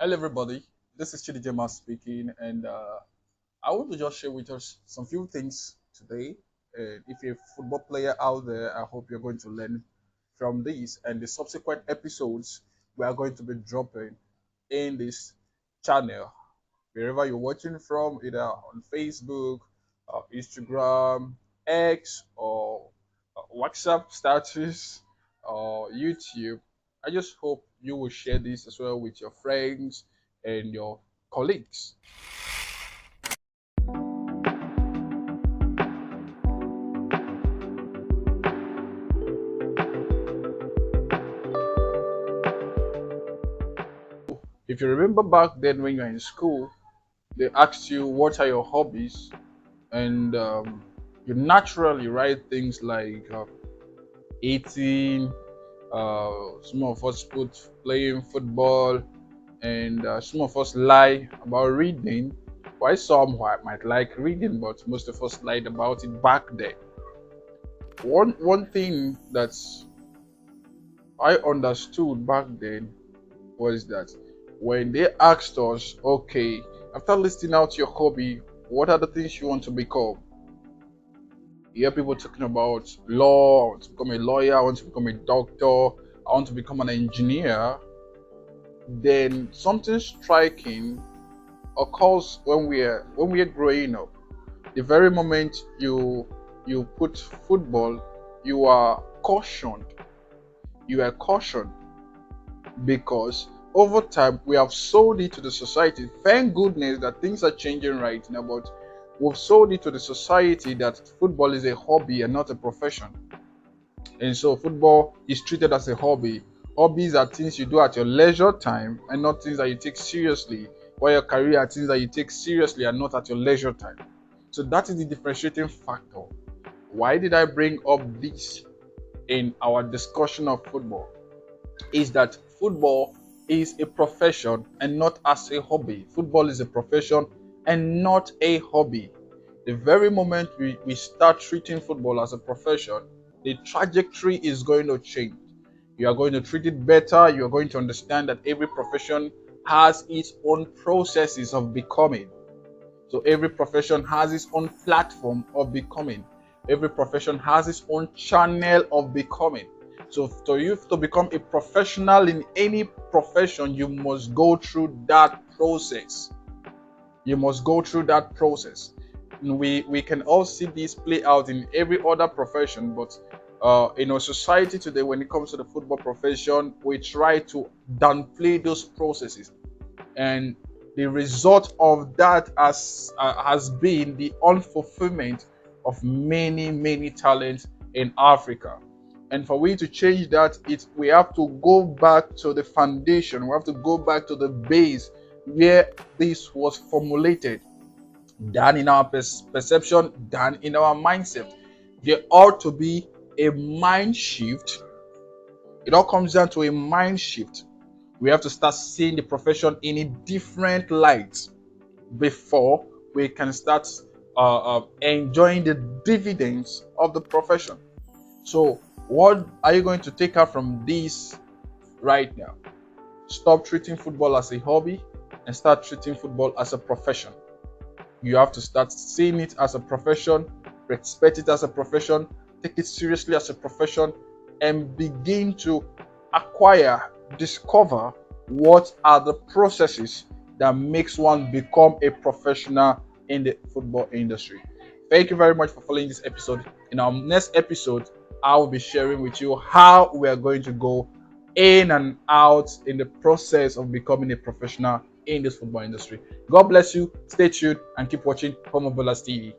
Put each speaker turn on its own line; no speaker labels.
Hello, everybody. This is Chidijema speaking, and I want to just share with us some few things today. If you're a football player out there, I hope you're going to learn from these and the subsequent episodes we are going to be dropping in this channel. Wherever you're watching from, either on Facebook, Instagram, X, or WhatsApp status, or YouTube. I just hope you will share this as well with your friends and your colleagues. If you remember back then when you're in school, they asked you what are your hobbies, and you naturally write things like eating. Some of us put playing football, and some of us lie about reading. Why some might like reading, but most of us lied about it back then. One thing that I understood back then was that when they asked us, okay, after listing out your hobby, what are the things you want to become? You hear people talking about law, I want to become a lawyer, I want to become a doctor, I want to become an engineer. Then something striking occurs when we're growing up. The very moment you put football, you are cautioned. You are cautioned because over time we have sold it to the society. Thank goodness that things are changing right now, but we've sold it to the society that football is a hobby and not a profession. And so football is treated as a hobby. Hobbies are things you do at your leisure time and not things that you take seriously. While your career are things that you take seriously and not at your leisure time. So that is the differentiating factor. Why did I bring up this in our discussion of football? Is that football is a profession and not as a hobby. Football is a profession and not a hobby. The very moment we start treating football as a profession, the trajectory is going to change. You are going to treat it better. You are going to understand that every profession has its own processes of becoming. So every profession has its own platform of becoming. Every profession has its own channel of becoming. So for you to become a professional in any profession, you must go through that process. You must go through that process. We can all see this play out in every other profession, but in our society today, when it comes to the football profession, we try to downplay those processes, and the result of that has been the unfulfillment of many talents in Africa. And for we to change that, we have to go back to the foundation. We have to go back to the base where this was formulated, done in our perception, done in our mindset. There ought to be a mind shift. It all comes down to a mind shift. We have to start seeing the profession in a different light before we can start enjoying the dividends of the profession. So, what are you going to take out from this right now? Stop treating football as a hobby and start treating football as a profession. You have to start seeing it as a profession, respect it as a profession, take it seriously as a profession, and begin to acquire, discover what are the processes that makes one become a professional in the football industry. Thank you very much for following this episode. In our next episode, I will be sharing with you how we are going to go in and out in the process of becoming a professional in this football industry. God bless you. Stay tuned and keep watching Homo Bolas TV.